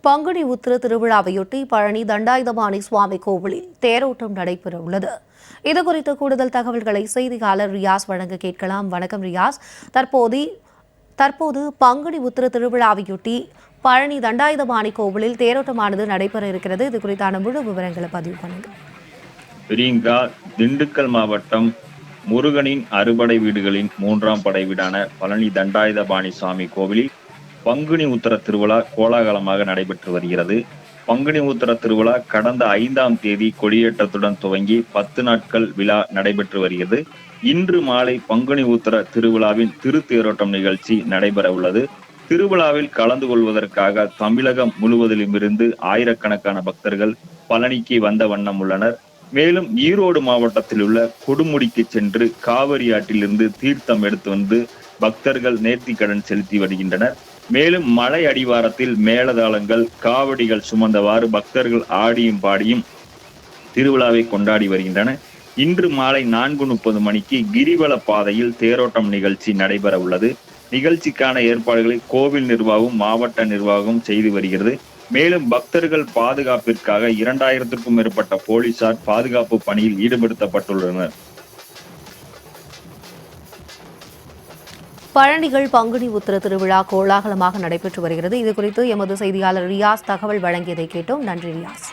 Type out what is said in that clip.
பங்குனி உத்திர திருவிழாவையொட்டி பழனி தண்டாயுதபாணி சுவாமி கோவிலில் தேரோட்டம் நடைபெற உள்ளது. இதுகுறித்த கூடுதல் தகவல்களை செய்தியாளர் ரியாஸ் வழங்க கேட்கலாம். வணக்கம் ரியாஸ். தற்போது பங்குனி உத்திர திருவிழாவையொட்டி பழனி தண்டாயுதபாணி கோவிலில் தேரோட்டமானது நடைபெற இருக்கிறது. இது குறித்தான முழு விவரங்களை பதிவு பண்ணுங்க. பிரியங்கா, திண்டுக்கல் மாவட்டம் முருகனின் அறுபடை வீடுகளின் 3ஆம் படை வீடான பழனி தண்டாயுதபாணி சுவாமி கோவிலில் பங்குனி உத்திர திருவிழா கோலாகலமாக நடைபெற்று வருகிறது. பங்குனி உத்திர திருவிழா கடந்த 5ஆம் தேதி கொடியேற்றத்துடன் துவங்கி 10 நாட்கள் விழா நடைபெற்று வருகிறது. இன்று மாலை பங்குனி உத்திர திருவிழாவின் திருத்தேரோட்டம் நிகழ்ச்சி நடைபெற உள்ளது. திருவிழாவில் கலந்து கொள்வதற்காக தமிழகம் முழுவதிலுமிருந்து ஆயிரக்கணக்கான பக்தர்கள் பழனிக்கு வந்த வண்ணம் உள்ளனர். மேலும் ஈரோடு மாவட்டத்தில் உள்ள கொடுமுடிக்கு சென்று காவிரி ஆற்றிலிருந்து தீர்த்தம் எடுத்து வந்து பக்தர்கள் நேர்த்திக்கடன் செலுத்தி வருகின்றனர். மேலும் மலை அடிவாரத்தில் மேளதாளங்கள், காவடிகள் சுமந்தவாறு பக்தர்கள் ஆடியும் பாடியும் திருவிழாவை கொண்டாடி வருகின்றனர். இன்று மாலை 4:30 மணிக்கு கிரிவல பாதையில் தேரோட்டம் நிகழ்ச்சி நடைபெற உள்ளது. நிகழ்ச்சிக்கான ஏற்பாடுகளை கோவில் நிர்வாகம், மாவட்ட நிர்வாகம் செய்து வருகிறது. மேலும் பக்தர்கள் பாதுகாப்பிற்காக 2000க்கும் மேற்பட்ட போலீசார் பாதுகாப்பு பணியில் ஈடுபடுத்தப்பட்டுள்ளனர். பழனிகள் பங்குனி உத்திர திருவிழா கோலாகலமாக நடைபெற்று வருகிறது. இதுகுறித்து எமது செய்தியாளர் ரியாஸ் தகவல் வழங்கியதை கேட்டோம். நன்றி ரியாஸ்.